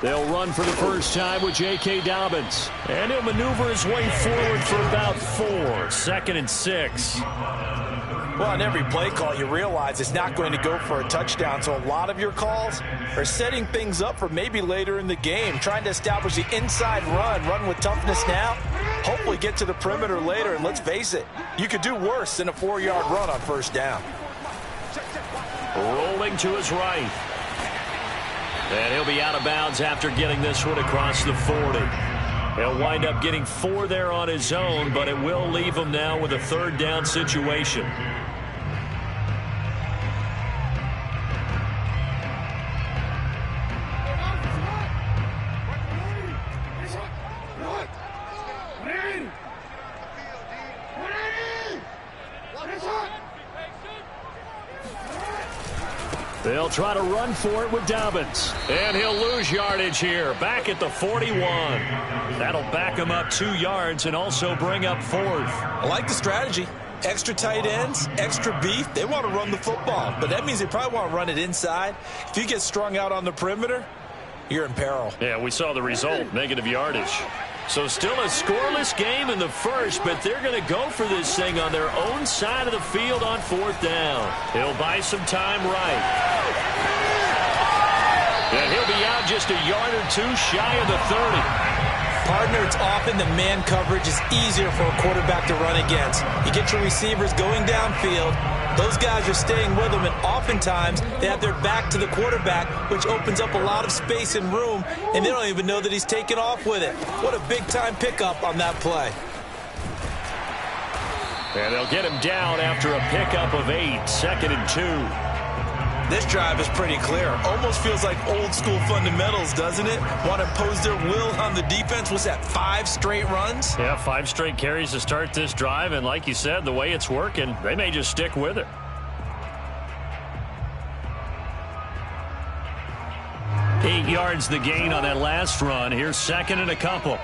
They'll run for the first time with J.K. Dobbins. And he'll maneuver his way forward for about 4. 2nd and 6. Well, on every play call, you realize it's not going to go for a touchdown. So a lot of your calls are setting things up for maybe later in the game, trying to establish the inside run with toughness now, hopefully get to the perimeter later. And let's face it, you could do worse than a 4-yard run on first down. Rolling to his right. And he'll be out of bounds after getting this one across the 40. He'll wind up getting 4 there on his own, but it will leave him now with a 3rd down situation. They'll try to run for it with Dobbins. And he'll lose yardage here. Back at the 41. That'll back him up 2 yards and also bring up 4th. I like the strategy. Extra tight ends, extra beef. They want to run the football, but that means they probably want to run it inside. If you get strung out on the perimeter, you're in peril. Yeah, we saw the result, negative yardage. So still a scoreless game in the first, but they're going to go for this thing on their own side of the field on 4th down. He'll buy some time right. And he'll be out just a yard or 2 shy of the 30. Partner, it's often the man coverage is easier for a quarterback to run against. You get your receivers going downfield. Those guys are staying with them, and oftentimes they have their back to the quarterback, which opens up a lot of space and room, and they don't even know that he's taken off with it. What a big-time pickup on that play. And they'll get him down after a pickup of 8, 2nd and 2. This drive is pretty clear. Almost feels like old-school fundamentals, doesn't it? Want to impose their will on the defense. Was that 5 straight runs? Yeah, 5 straight carries to start this drive, and like you said, the way it's working, they may just stick with it. Eight yards the gain on that last run. Here's 2nd and a couple.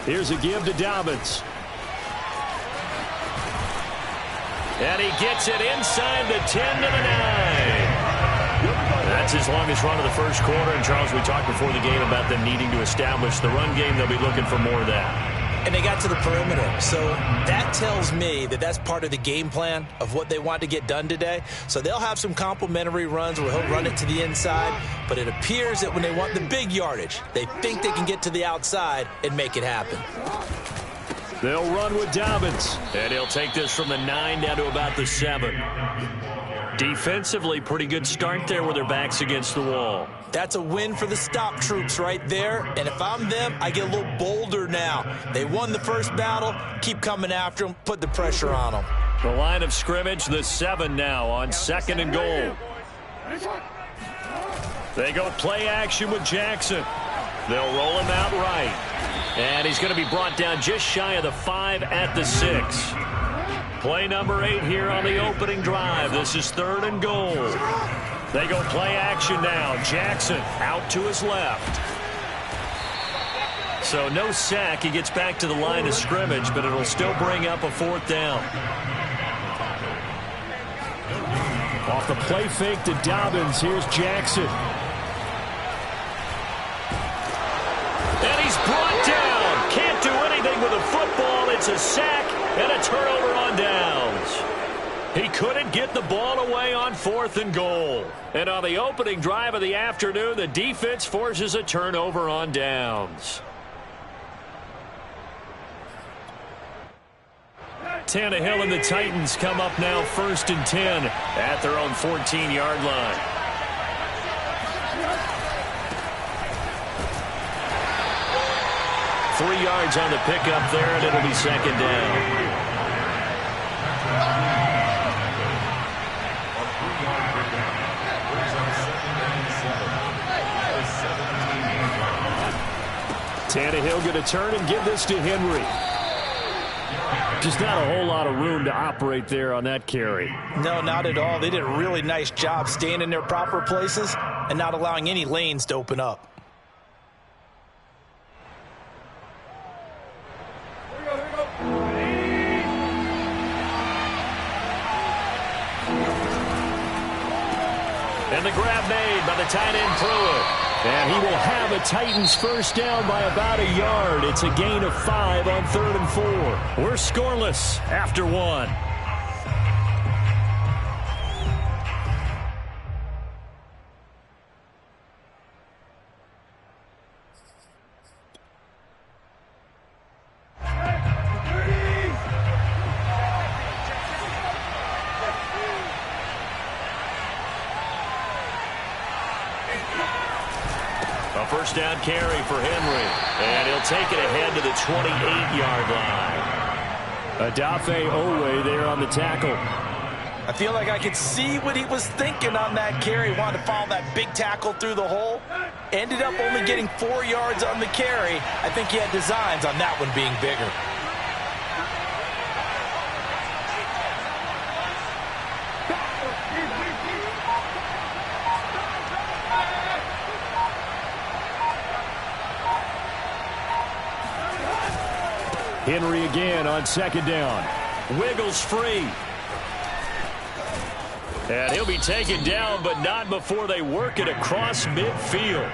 Here's a give to Dobbins. And he gets it inside the 10 to the 9. That's his longest run of the first quarter. And, Charles, we talked before the game about them needing to establish the run game. They'll be looking for more of that. And they got to the perimeter. So that tells me that that's part of the game plan of what they want to get done today. So they'll have some complementary runs where he'll run it to the inside. But it appears that when they want the big yardage, they think they can get to the outside and make it happen. They'll run with Dobbins. And he'll take this from the 9 down to about the 7. Defensively, pretty good start there with their backs against the wall. That's a win for the stop troops right there. And if I'm them, I get a little bolder now. They won the first battle. Keep coming after them. Put the pressure on them. The line of scrimmage, the 7 now on 2nd and goal. They go play action with Jackson. They'll roll him out right. And he's going to be brought down just shy of the 5 at the 6. Play number 8 here on the opening drive. This is 3rd and goal. They go play action now. Jackson out to his left. So no sack. He gets back to the line of scrimmage, but it'll still bring up a 4th down. Off the play fake to Dobbins. Here's Jackson. And he's brought down. Can't do anything with a football. It's a sack and a turnover on downs. He couldn't get the ball away on 4th and goal. And on the opening drive of the afternoon, the defense forces a turnover on downs. Tannehill and the Titans come up now 1st and 10 at their own 14-yard line. Three yards on the pickup there, and it'll be 2nd down. Tannehill going to turn and give this to Henry. Just not a whole lot of room to operate there on that carry. No, not at all. They did a really nice job staying in their proper places and not allowing any lanes to open up. And the grab made by the tight end Pruitt. And he will have a Titans first down by about a yard. It's a gain of 5 on 3rd and 4. We're scoreless after 1. A first down carry for Henry. And he'll take it ahead to the 28-yard line. Odafe Oweh there on the tackle. I feel like I could see what he was thinking on that carry. Wanted to follow that big tackle through the hole. Ended up only getting 4 yards on the carry. I think he had designs on that one being bigger. Henry again on 2nd down. Wiggles free. And he'll be taken down, but not before they work it across midfield.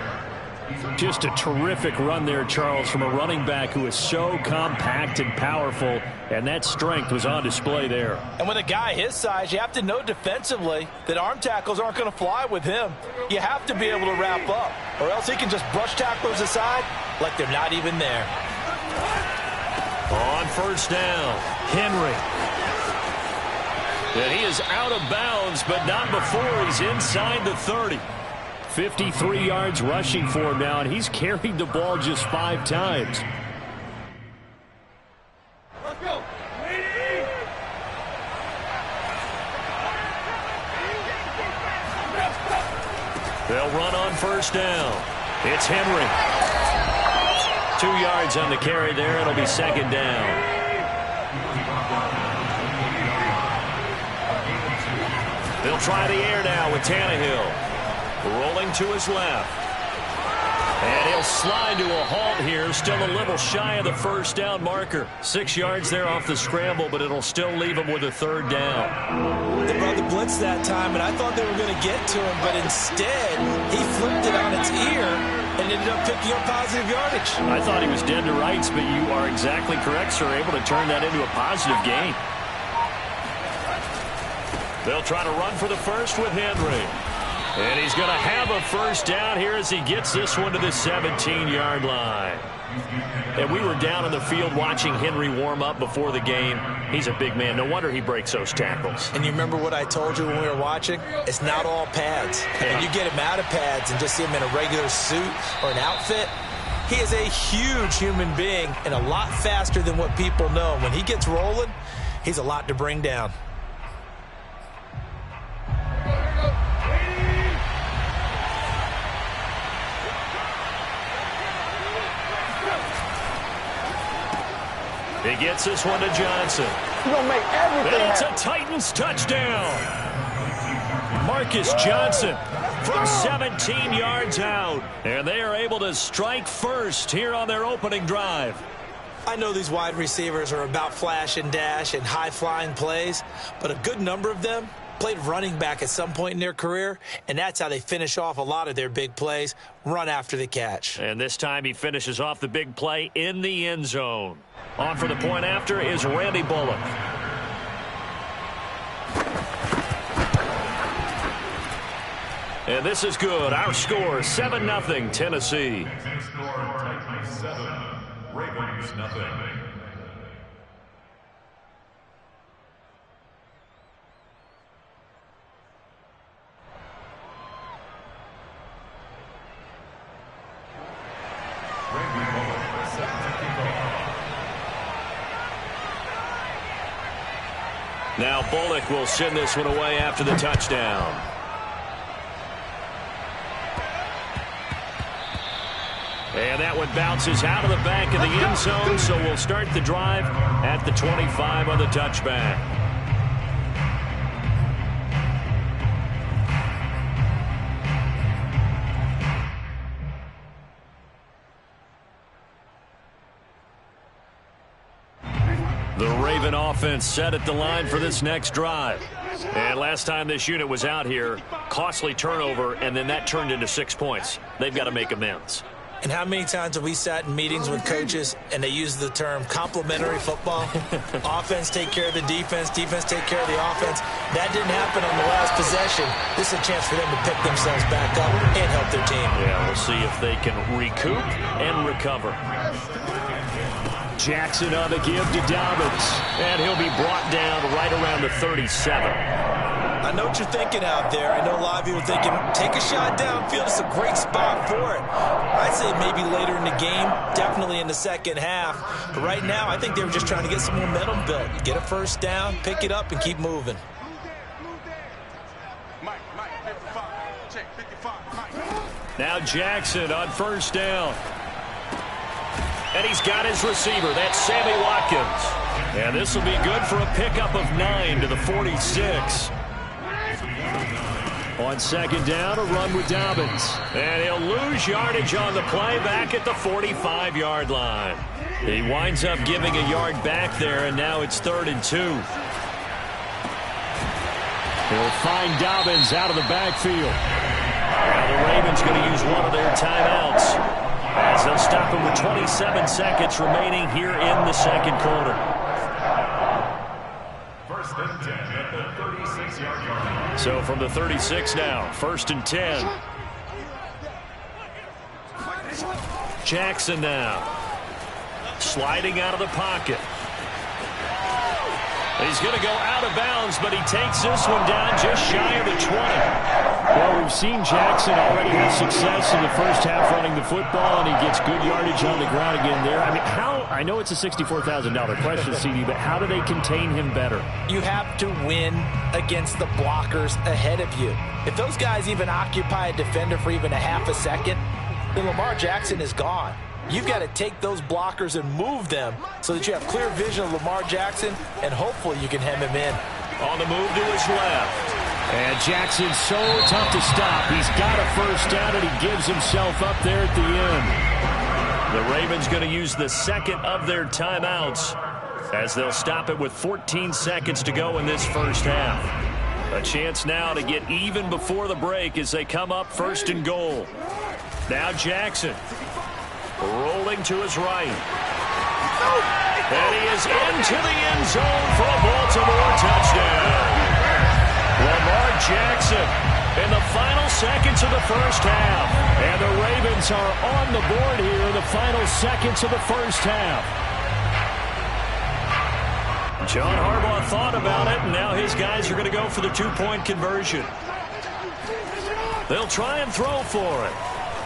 Just a terrific run there, Charles, from a running back who is so compact and powerful, and that strength was on display there. And with a guy his size, you have to know defensively that arm tackles aren't going to fly with him. You have to be able to wrap up, or else he can just brush tacklers aside like they're not even there. On first down, Henry. And he is out of bounds, but not before he's inside the 30. 53 yards rushing for him now, and he's carried the ball just 5 times. Let's go. They'll run on first down. It's Henry. 2 yards on the carry there. It'll be 2nd down. They'll try the air now with Tannehill. Rolling to his left. And he'll slide to a halt here. Still a little shy of the first down marker. 6 yards there off the scramble, but it'll still leave him with a 3rd down. They brought the blitz that time, and I thought they were going to get to him, but instead he flipped it on its ear and ended up picking up positive yardage. I thought he was dead to rights, but you are exactly correct, sir. Able to turn that into a positive gain. They'll try to run for the first with Henry. And he's going to have a first down here as he gets this one to the 17-yard line. And we were down in the field watching Henry warm up before the game. He's a big man. No wonder he breaks those tackles. And you remember what I told you when we were watching? It's not all pads. And you get him out of pads and just see him in a regular suit or an outfit. He is a huge human being and a lot faster than what people know. When he gets rolling, he's a lot to bring down. He gets this one to Johnson. He's going to make everything It's happen. a Titans touchdown. Marcus Johnson from 17 yards out. And they are able to strike first here on their opening drive. I know these wide receivers are about flash and dash and high-flying plays, but a good number of them played running back at some point in their career, and that's how they finish off a lot of their big plays, run after the catch. And this time he finishes off the big play in the end zone. On for the point after is Randy Bullock. And this is good. Our score, 7-0 Tennessee. Titans 7, Ravens nothing. Now Bullock will send this one away after the touchdown. And that one bounces out of the back of the end zone, so we'll start the drive at the 25 on the touchback. The Raven offense set at the line for this next drive. And last time this unit was out here, costly turnover, and then that turned into 6 points. They've got to make amends. And how many times have we sat in meetings with coaches and they use the term complementary football? Offense take care of the defense, defense take care of the offense. That didn't happen on the last possession. This is a chance for them to pick themselves back up and help their team. Yeah, we'll see if they can recoup and recover. Jackson on the give to Dobbins. And he'll be brought down right around the 37. I know what you're thinking out there. I know a lot of you are thinking, take a shot downfield. It's a great spot for it. I'd say maybe later in the game, definitely in the second half. But right now, I think they were just trying to get some momentum built. Get a first down, pick it up, and keep moving. Now Jackson on first down. And he's got his receiver. That's Sammy Watkins. And this will be good for a pickup of 9 to the 46. On second down, a run with Dobbins. And he'll lose yardage on the play back at the 45-yard line. He winds up giving a yard back there, and now it's 3rd and 2. They'll find Dobbins out of the backfield. Now the Ravens going to use one of their timeouts, as they'll stop him with 27 seconds remaining here in the second quarter. First and 10 at the 36-yard line. So from the 36 now, 1st and 10. Jackson now, sliding out of the pocket. He's going to go out of bounds, but he takes this one down just shy of the 20. Well, we've seen Jackson already have success in the first half running the football, and he gets good yardage on the ground again there. I mean, I know it's a $64,000 question, CD, but how do they contain him better? You have to win against the blockers ahead of you. If those guys even occupy a defender for even a half a second, then Lamar Jackson is gone. You've got to take those blockers and move them so that you have clear vision of Lamar Jackson, and hopefully you can hem him in. On the move to his left. And Jackson's so tough to stop. He's got a first down, and he gives himself up there at the end. The Ravens going to use the second of their timeouts as they'll stop it with 14 seconds to go in this first half. A chance now to get even before the break as they come up 1st and goal. Now Jackson rolling to his right. And he is into the end zone for a Baltimore touchdown. Lamar Jackson in the final seconds of the first half. And the Ravens are on the board here in the final seconds of the first half. John Harbaugh thought about it, and now his guys are going to go for the 2-point conversion. They'll try and throw for it.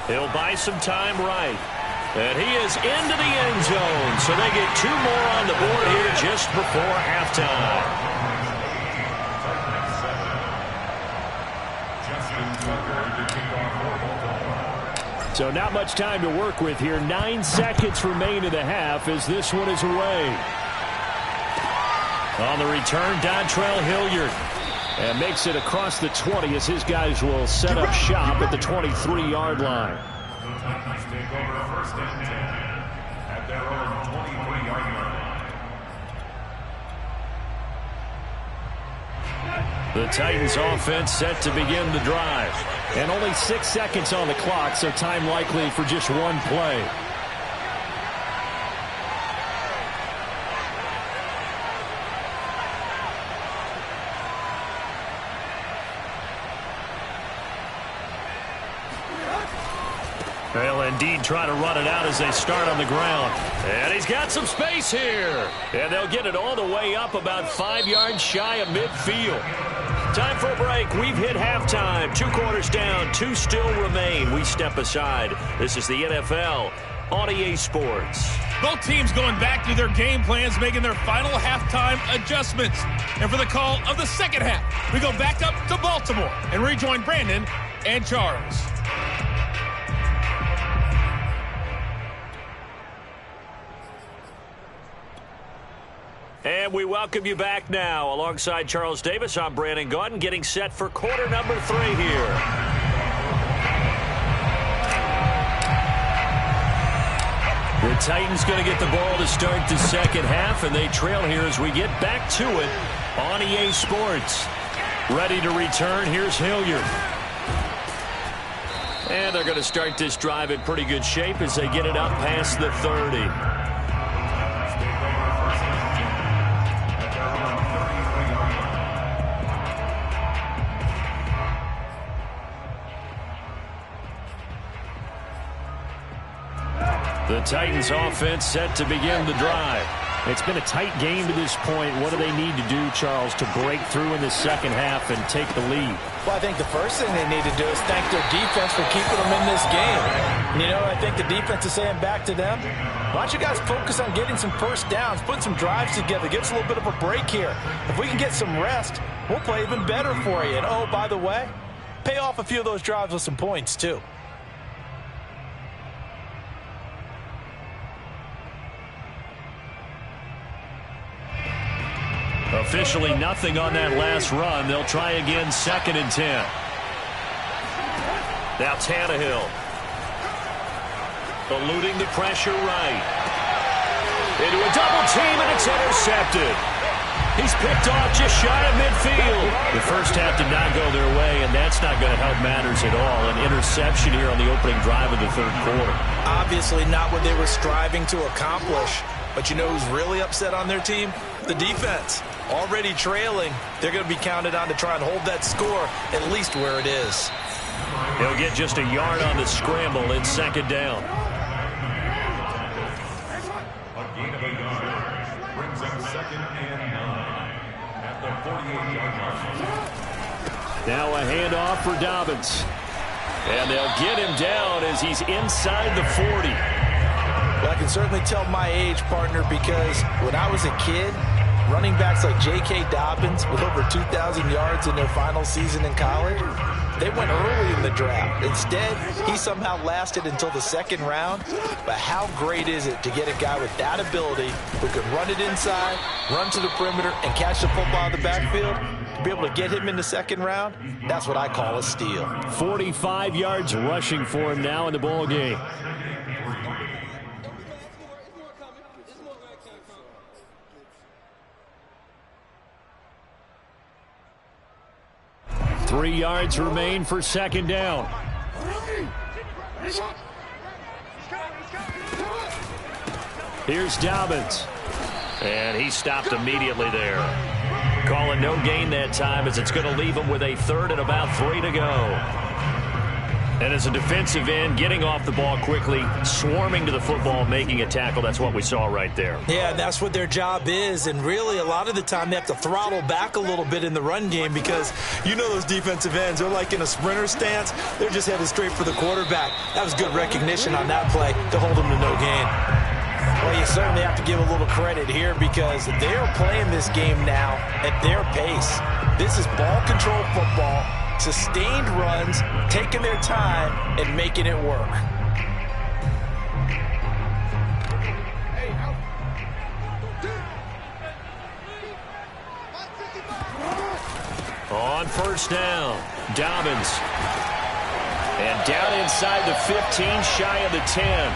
He'll buy some time right. And he is into the end zone, so they get 2 more on the board here just before halftime. So not much time to work with here. 9 seconds remain in the half as this one is away. On the return, Dontrell Hilliard. And makes it across the 20 as his guys will set up shop at the 23-yard line. Titans take over 1st and 10 at their own 23-yard line. The Titans offense set to begin the drive. And only 6 seconds on the clock, so time likely for just one play. They'll indeed try to run it out as they start on the ground. And he's got some space here. And they'll get it all the way up about 5 yards shy of midfield. Time for a break. We've hit halftime. 2 quarters down. 2 still remain. We step aside. This is the NFL on EA Sports. Both teams going back through their game plans, making their final halftime adjustments. And for the call of the second half, we go back up to Baltimore and rejoin Brandon and Charles. And we welcome you back now. Alongside Charles Davis, I'm Brandon Gaudin, getting set for quarter number 3 here. The Titans going to get the ball to start the second half, and they trail here as we get back to it on EA Sports. Ready to return. Here's Hilliard. And they're going to start this drive in pretty good shape as they get it up past the 30. The Titans offense set to begin the drive. It's been a tight game to this point. What do they need to do, Charles, to break through in the second half and take the lead? Well, I think the first thing they need to do is thank their defense for keeping them in this game. You know, I think the defense is saying back to them, why don't you guys focus on getting some first downs, putting some drives together, give us a little bit of a break here. If we can get some rest, we'll play even better for you. And, oh, by the way, pay off a few of those drives with some points, too. Officially nothing on that last run. They'll try again, 2nd and 10. Now Tannehill. Eluding the pressure right. Into a double team, and it's intercepted. He's picked off just shy of midfield. The first half did not go their way, and that's not going to help matters at all. An interception here on the opening drive of the third quarter. Obviously not what they were striving to accomplish. But you know who's really upset on their team? The defense. Already trailing, they're going to be counted on to try and hold that score at least where it is. He'll get just a yard on the scramble in 2nd down. A gain of a yard brings up 2nd and 9 at the 48-yard line. Now a handoff for Dobbins. And they'll get him down as he's inside the 40. Well, I can certainly tell my age, partner, because when I was a kid, running backs like J.K. Dobbins with over 2,000 yards in their final season in college, they went early in the draft. Instead, he somehow lasted until the 2nd round. But how great is it to get a guy with that ability who can run it inside, run to the perimeter, and catch the football in the backfield? To be able to get him in the 2nd round, that's what I call a steal. 45 yards rushing for him now in the ball game. Three yards remain for 2nd down. Here's Dobbins. And he stopped immediately there. Calling no gain that time as it's going to leave him with a 3rd and about 3 to go. And as a defensive end, getting off the ball quickly, swarming to the football, making a tackle, that's what we saw right there. Yeah, that's what their job is. And really, a lot of the time, they have to throttle back a little bit in the run game because you know those defensive ends, they're like in a sprinter stance. They're just headed straight for the quarterback. That was good recognition on that play to hold them to no gain. Well, you certainly have to give a little credit here because they're playing this game now at their pace. This is ball control football. Sustained runs, taking their time, and making it work. On 1st down, Dobbins. And down inside the 15, shy of the 10.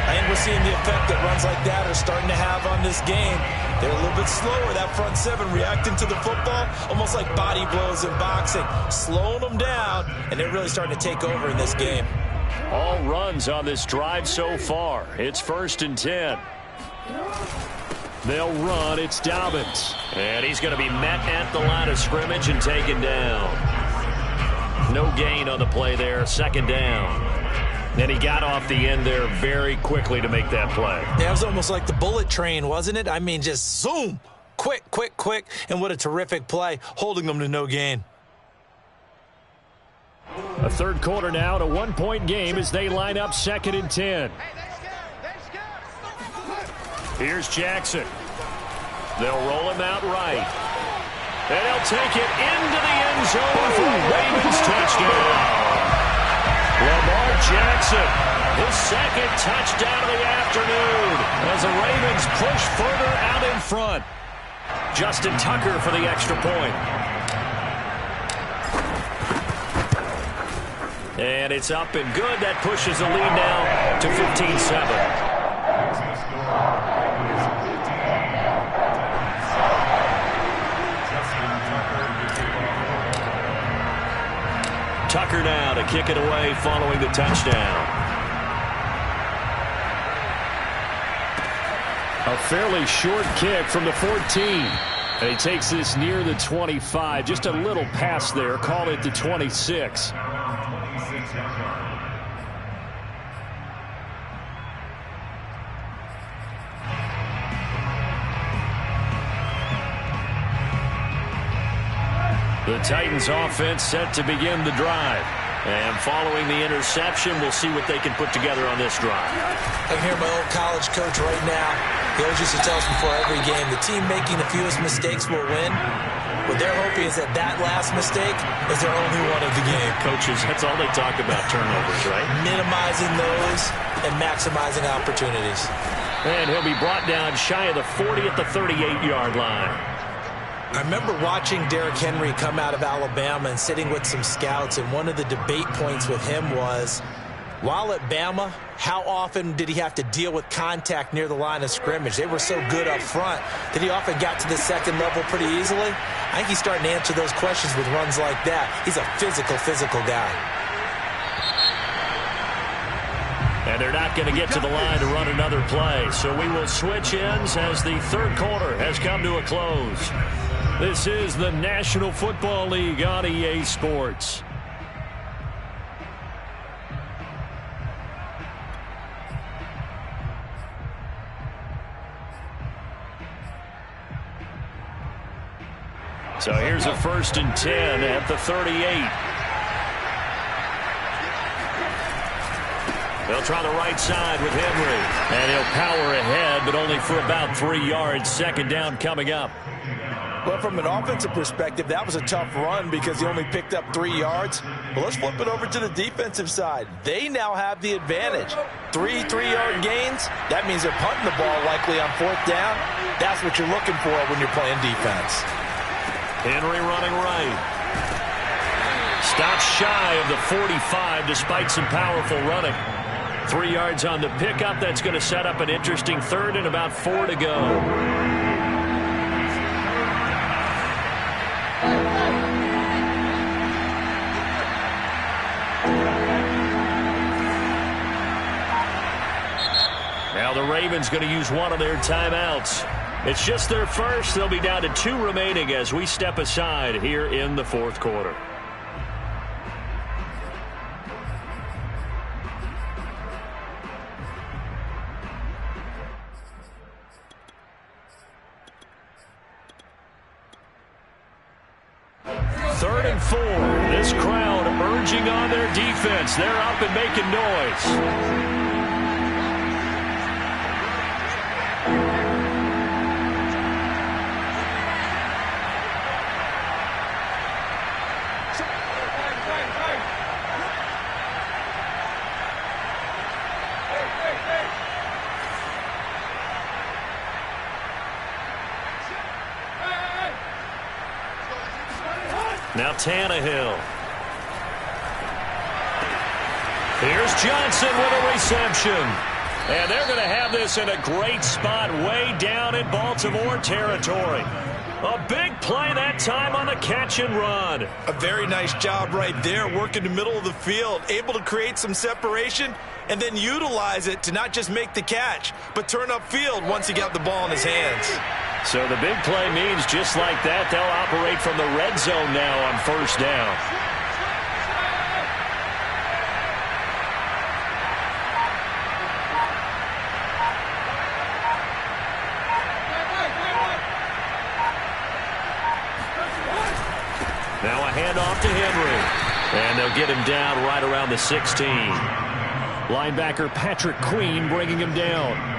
I think we're seeing the effect that runs like that are starting to have on this game. They're a little bit slower, that front 7 reacting to the football, almost like body blows in boxing, slowing them down, and they're really starting to take over in this game. All runs on this drive so far. It's 1st and 10. They'll run. It's Dobbins. And he's going to be met at the line of scrimmage and taken down. No gain on the play there. 2nd down. And he got off the end there very quickly to make that play. Yeah, it was almost like the bullet train, wasn't it? I mean, just zoom. Quick, quick, quick. And what a terrific play, holding them to no gain. A 3rd quarter now, and a 1-point game as they line up 2nd and 10. Here's Jackson. They'll roll him out right. And he'll take it into the end zone for a Ravens touchdown. Lamar Jackson, his 2nd touchdown of the afternoon as the Ravens push further out in front. Justin Tucker for the extra point. And it's up and good. That pushes the lead now to 15-7. Tucker now to kick it away following the touchdown. A fairly short kick from the 14. And he takes this near the 25. Just a little pass there. Call it the 26. The Titans offense set to begin the drive. And following the interception, we'll see what they can put together on this drive. I can hear my old college coach right now. He always used to tell us before every game, the team making the fewest mistakes will win. What they're hoping is that last mistake is their only one of the game. Coaches, that's all they talk about, turnovers, right? Minimizing those and maximizing opportunities. And he'll be brought down shy of the 40 at the 38-yard line. I remember watching Derrick Henry come out of Alabama and sitting with some scouts, and one of the debate points with him was, while at Bama, how often did he have to deal with contact near the line of scrimmage? They were so good up front that he often got to the second level pretty easily. I think he's starting to answer those questions with runs like that. He's a physical guy. And they're not going to get to the line to run another play. So we will switch ends as the third quarter has come to a close. This is the National Football League on EA Sports. So here's a 1st and 10 at the 38. They'll try the right side with Henry. And he'll power ahead, but only for about 3 yards. Second down coming up. Well, from an offensive perspective, that was a tough run because he only picked up 3 yards. But let's flip it over to the defensive side. They now have the advantage. 3 3-yard gains, that means they're punting the ball likely on 4th down. That's what you're looking for when you're playing defense. Henry running right. Stops shy of the 45 despite some powerful running. 3 yards on the pickup. That's going to set up an interesting third and about 4 to go. Now the Ravens going to use one of their timeouts. It's just their first. They'll be down to 2 remaining as we step aside here in the 4th quarter. Third and 4. This crowd urging on their defense. They're up and making noise. Now Tannehill. Here's Johnson with a reception. And they're going to have this in a great spot way down in Baltimore territory. A big play that time on the catch and run. A very nice job right there, working the middle of the field, able to create some separation and then utilize it to not just make the catch, but turn upfield once he got the ball in his hands. So the big play means just like that, they'll operate from the red zone now on 1st down. Now a handoff to Henry. And they'll get him down right around the 16. Linebacker Patrick Queen bringing him down.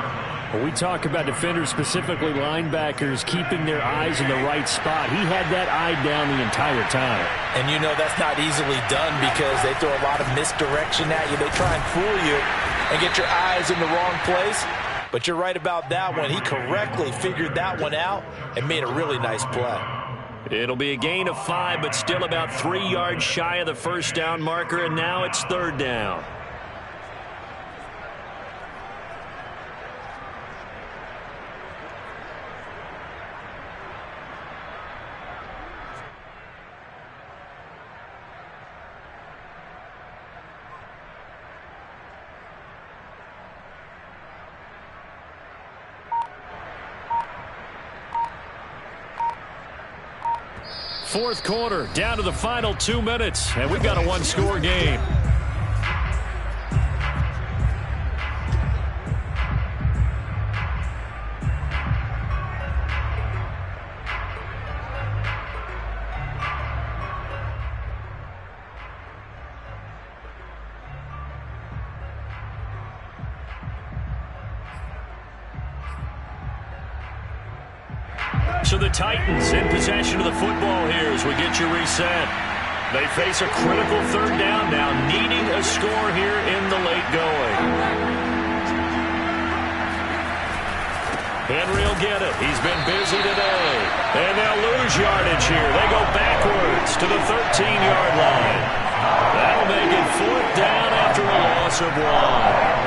When we talk about defenders, specifically linebackers, keeping their eyes in the right spot, he had that eye down the entire time. And you know that's not easily done because they throw a lot of misdirection at you. They try and fool you and get your eyes in the wrong place. But you're right about that one. He correctly figured that one out and made a really nice play. It'll be a gain of 5, but still about 3 yards shy of the 1st down marker, and now it's 3rd down. fourth quarter, down to the final 2 minutes, and we've got a one-score game. So the Titans in possession of the football here as we get you reset. They face a critical third down now, needing a score here in the late going. Henry will get it. He's been busy today. And they'll lose yardage here. They go backwards to the 13-yard line. That'll make it fourth down after a loss of 1.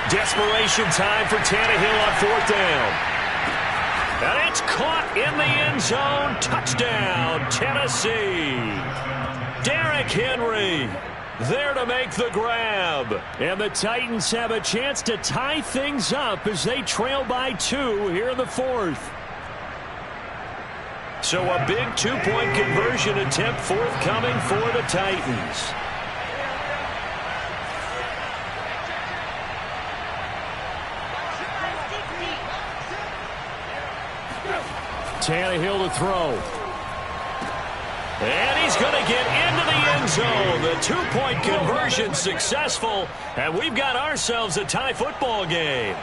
Desperation time for Tannehill on fourth down. And it's caught in the end zone. Touchdown, Tennessee. Derrick Henry there to make the grab. And the Titans have a chance to tie things up as they trail by 2 here in the fourth. So a big two-point conversion attempt forthcoming for the Titans. Tannehill to throw. And he's going to get into the end zone. The two-point conversion successful. And we've got ourselves a tie football game.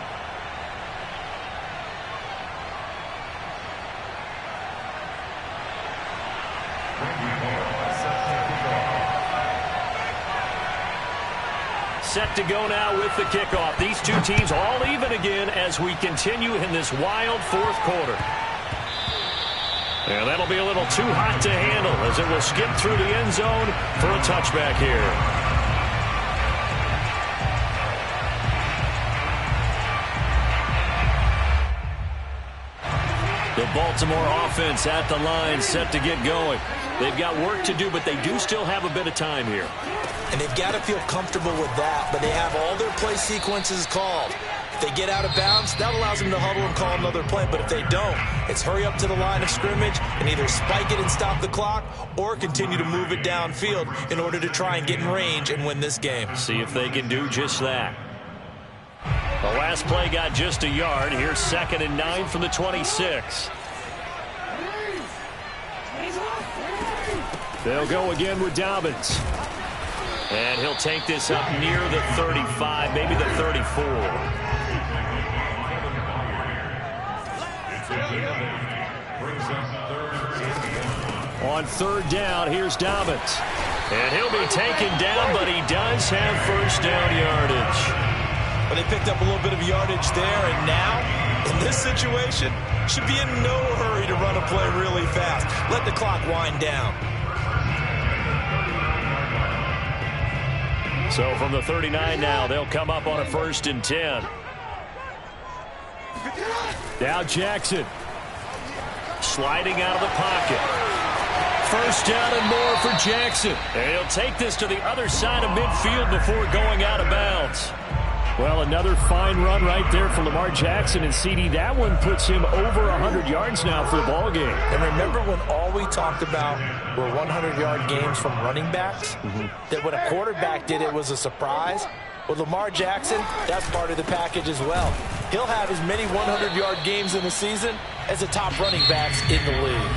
Set to go now with the kickoff. These two teams all even again as we continue in this wild fourth quarter. And that'll be a little too hot to handle as it will skip through the end zone for a touchback here. The Baltimore offense at the line set to get going. They've got work to do, but they do still have a bit of time here. And they've got to feel comfortable with that, but they have all their play sequences called. If they get out of bounds, that allows them to huddle and call another play. But if they don't, it's hurry up to the line of scrimmage and either spike it and stop the clock or continue to move it downfield in order to try and get in range and win this game. See if they can do just that. The last play got just a yard. Here's 2nd and 9 from the 26. They'll go again with Dobbins. And he'll take this up near the 35, maybe the 34. On third down, here's Dobbins. And he'll be taken down, but he does have first down yardage. But they picked up a little bit of yardage there, and now, in this situation, should be in no hurry to run a play really fast. Let the clock wind down. So from the 39 now, they'll come up on a 1st and 10. Now Jackson. Sliding out of the pocket. First down and more for Jackson. And he'll take this to the other side of midfield before going out of bounds. Well, another fine run right there for Lamar Jackson, and CD, that one puts him over 100 yards now for the ball game. And remember when all we talked about were 100-yard games from running backs? That when a quarterback did it was a surprise? With Lamar Jackson, that's part of the package as well. He'll have as many 100-yard games in the season as the top running backs in the league.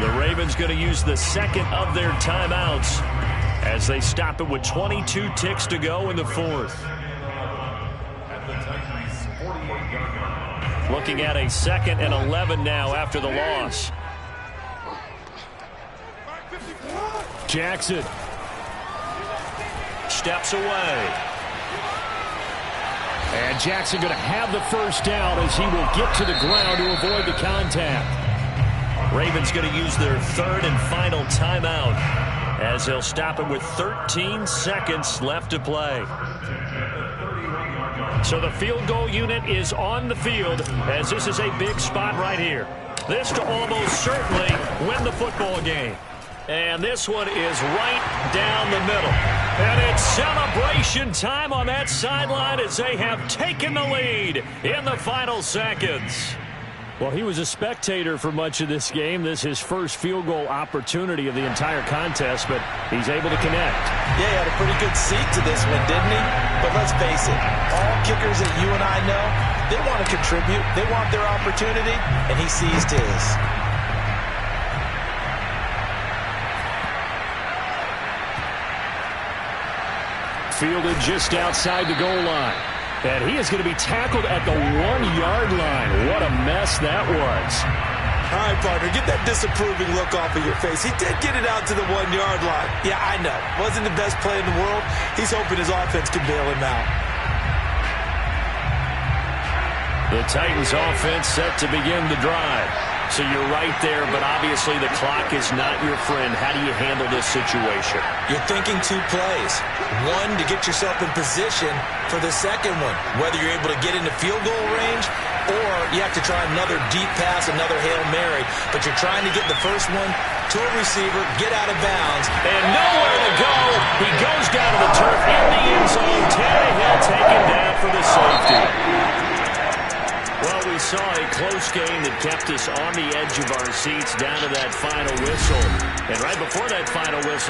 The Ravens going to use the second of their timeouts as they stop it with 22 ticks to go in the fourth. Looking at a 2nd and 11 now after the loss. Jackson steps away. And Jackson going to have the first down as he will get to the ground to avoid the contact. Ravens going to use their third and final timeout as they'll stop him with 13 seconds left to play. So the field goal unit is on the field as this is a big spot right here. This to almost certainly win the football game. And this one is right down the middle. And it's celebration time on that sideline as they have taken the lead in the final seconds. Well, he was a spectator for much of this game. This is his first field goal opportunity of the entire contest, but he's able to connect. Yeah, he had a pretty good seat to this one, didn't he? But let's face it, all kickers that you and I know, they want to contribute. They want their opportunity, and he seized his. Fielded just outside the goal line. And he is going to be tackled at the 1-yard line. What a mess that was. All right, partner, get that disapproving look off of your face. He did get it out to the 1-yard line. Yeah, I know. Wasn't the best play in the world. He's hoping his offense can bail him out. The Titans offense set to begin the drive. So you're right there, but obviously the clock is not your friend. How do you handle this situation? You're thinking 2 plays. One, to get yourself in position for the second one, whether you're able to get into field goal range or you have to try another deep pass, another Hail Mary. But you're trying to get the first one to a receiver, get out of bounds. And nowhere to go. He goes down to the turf in the end zone. Tannehill taken down for the safety. Well, we saw a close game that kept us on the edge of our seats down to that final whistle. And right before that final whistle,